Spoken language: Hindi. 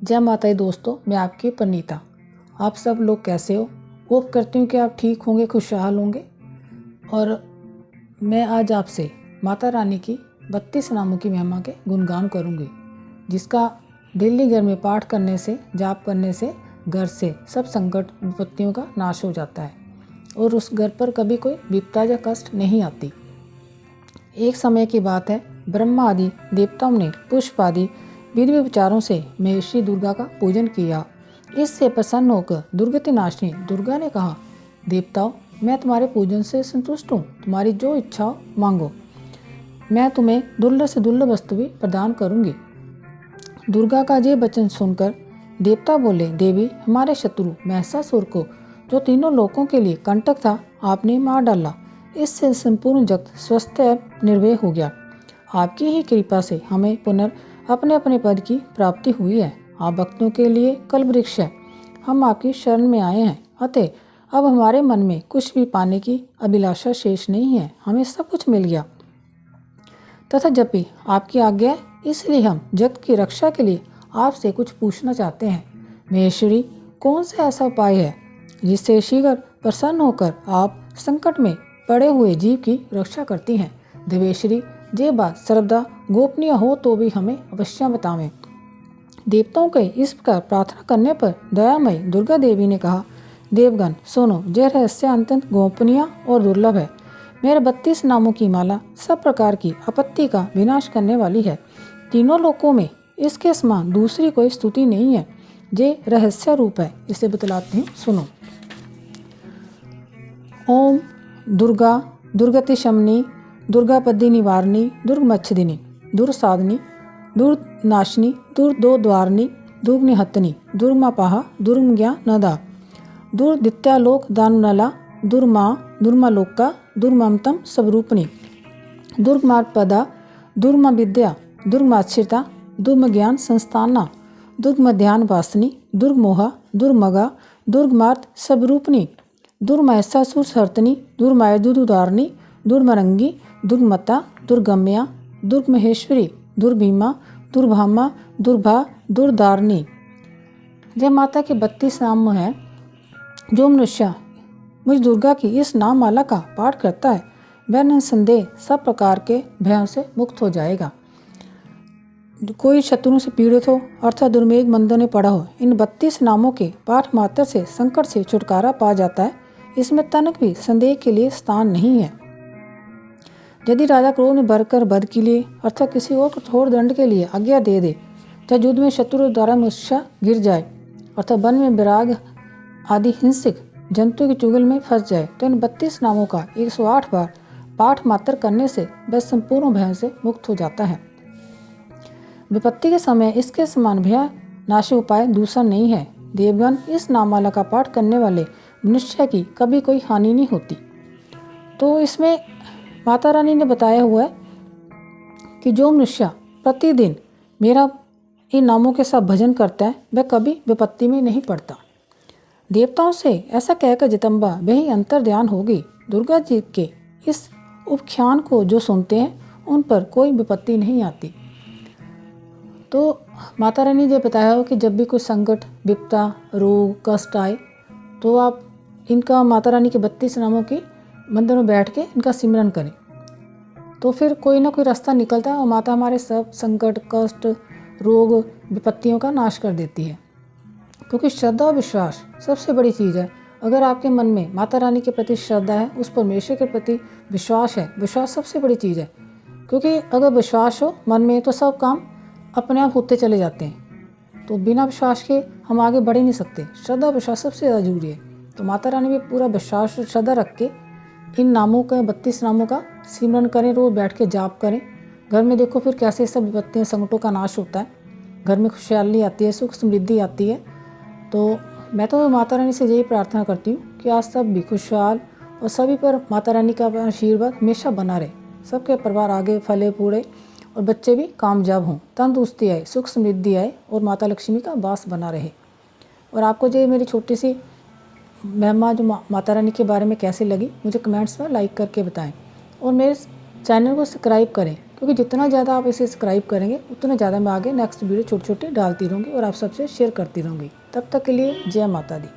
जय माता दी दोस्तों, मैं आपकी प्रणीता। आप सब लोग कैसे हो? होप करती हूँ कि आप ठीक होंगे, खुशहाल होंगे। और मैं आज आपसे माता रानी की 32 नामों की महिमा के गुणगान करूँगी, जिसका डेली घर में पाठ करने से, जाप करने से घर से सब संकट विपत्तियों का नाश हो जाता है और उस घर पर कभी कोई विपदा या कष्ट नहीं आती। एक समय की बात है, ब्रह्मा आदि देवताओं ने पुष्प आदि विधि विचारों से महेश्वरी दुर्गा का पूजन किया। इससे प्रसन्न होकर दुर्गति नाशिनी दुर्गा ने कहा, देवताओं, मैं तुम्हारे पूजन से संतुष्ट हूँ, तुम्हारी जो इच्छा हो मांगो, मैं तुम्हें दुर्लभ से दुर्लभ वस्तु भी प्रदान करूँगी। दुर्गा का ये वचन सुनकर देवता बोले, देवी, हमारे शत्रु महिषासुर को, जो तीनों लोकों के लिए कंटक था, आपने मार डाला। इससे संपूर्ण जगत स्वस्थ एवं निर्भय हो गया। आपकी ही कृपा से हमें पुनः अपने अपने पद की प्राप्ति हुई है। आप भक्तों के लिए कल्पवृक्ष है। हम आपकी शरण में आए हैं, अतः अब हमारे मन में कुछ भी पाने की अभिलाषा शेष नहीं है। हमें सब कुछ मिल गया तथा जब भी आपकी आज्ञा है, इसलिए हम जगत की रक्षा के लिए आपसे कुछ पूछना चाहते हैं। महेश्वरी, कौन सा ऐसा उपाय है जिससे शीघ्र प्रसन्न होकर आप संकट में पड़े हुए जीव की रक्षा करती हैं? देवेश्वरी, ये बात सर्वदा गोपनीय हो तो भी हमें अवश्य बतावें। देवताओं के इस प्रकार प्रार्थना करने पर दयामयी दुर्गा देवी ने कहा, देवगण सुनो, यह रहस्य अत्यंत गोपनीय और दुर्लभ है। मेरे 32 नामों की माला सब प्रकार की आपत्ति का विनाश करने वाली है। तीनों लोकों में इसके समान दूसरी कोई स्तुति नहीं है। ये रहस्य रूप है, इसे बतलाती हूँ, सुनो। ओम दुर्गा दुर्गति शमनी, दुर्गापदी निवारणी, दुर्गमच्छदिनी, दुर्साधनी, दुर्नाशिनी, दुर्दोद्वारणी, दुर्निहतनी, दुर्मापाहा, दुर्मज्ञा नदा, दुर्दित्यालोक दानुनला, दुर्मा दुर्मालोका, दुर्ममतम स्वरूपणी, दुर्गमार्पदा, दुर्मविद्या, दुर्माच्छिता, दुर्मज्ञान संस्थाना, दुर्गमध्यान वासनी, दुर्गमोहा, दुर्मगा, दुर्गमार्त स्वरूपणी, दुर्महिषासुर हर्तनी, दुर्मायुधुधारणी, दुर्मरंगी, दुर्मता, दुर्गम्या, दुर्गमहेश्वरी, दुर्भीमा, दुर्भामा, दुर्भा, दुर्धारणी। जय माता के 32 नाम हैं। जो मनुष्य मुझ दुर्गा की इस नाम माला का पाठ करता है, वह निसंदेह सब प्रकार के भयों से मुक्त हो जाएगा। कोई शत्रुओं से पीड़ित हो अर्थात दुर्मेघ मंदों ने पड़ा हो, इन 32 नामों के पाठ मात्र से संकट से छुटकारा पा जाता है। इसमें तनक भी संदेह के लिए स्थान नहीं है। यदि राजा क्रोध में भरकर वध के लिए अर्थात किसी और कठोर दंड के लिए आज्ञा दे दे, चाहे युद्ध में शत्रु द्वारा मूर्छा गिर जाए अर्थात वन में विराग आदि हिंसक जंतु की चुगल में फंस जाए, तो इन 32 नामों का 108 बार पाठ मात्र करने से वह संपूर्ण भय से मुक्त हो जाता है। विपत्ति के समय इसके समान भय नाशी उपाय दूसरा नहीं है। देवगण, इस नाममाला का पाठ करने वाले मनुष्य की कभी कोई हानि नहीं होती। तो इसमें माता रानी ने बताया हुआ है कि जो मनुष्य प्रतिदिन मेरा इन नामों के साथ भजन करता है, वह कभी विपत्ति में नहीं पड़ता। देवताओं से ऐसा कहकर जगदम्बा वही अंतर ध्यान होगी। दुर्गा जी के इस उपख्यान को जो सुनते हैं, उन पर कोई विपत्ति नहीं आती। तो माता रानी ने बताया हो कि जब भी कोई संकट, विपदा, रोग, कष्ट आए, तो आप इनका माता रानी के 32 नामों की मंदिर में बैठ के इनका सिमरन करें, तो फिर कोई ना कोई रास्ता निकलता है और माता हमारे सब संकट, कष्ट, रोग, विपत्तियों का नाश कर देती है। क्योंकि श्रद्धा और विश्वास सबसे बड़ी चीज़ है। अगर आपके मन में माता रानी के प्रति श्रद्धा है, उस परमेश्वर के प्रति विश्वास है, विश्वास सबसे बड़ी चीज़ है। क्योंकि अगर विश्वास हो मन में, तो सब काम अपने आप होते चले जाते हैं। तो बिना विश्वास के हम आगे बढ़ ही नहीं सकते। श्रद्धा और विश्वास सबसे ज़्यादा जरूरी है। तो माता रानी में पूरा विश्वास और श्रद्धा रख के इन नामों का 32 नामों का सिमरन करें, रोज बैठ के जाप करें। घर में देखो फिर कैसे सब विपत्तियाँ, संकटों का नाश होता है, घर में खुशहाली आती है, सुख समृद्धि आती है। तो मैं तो माता रानी से यही प्रार्थना करती हूँ कि आज सब भी खुशहाल और सभी पर माता रानी का आशीर्वाद हमेशा बना रहे। सबके परिवार आगे फले फूले और बच्चे भी कामयाब हों, तंदुरुस्ती आए, सुख समृद्धि आए और माता लक्ष्मी का वास बना रहे। और आपको जो मेरी छोटी सी महिमा जो माता रानी के बारे में कैसी लगी, मुझे कमेंट्स में लाइक करके बताएं और मेरे चैनल को सब्सक्राइब करें, क्योंकि जितना ज़्यादा आप इसे सब्सक्राइब करेंगे उतना ज़्यादा मैं आगे नेक्स्ट वीडियो छोटी छोटी डालती रहूँगी और आप सबसे शेयर करती रहूँगी। तब तक के लिए जय माता दी।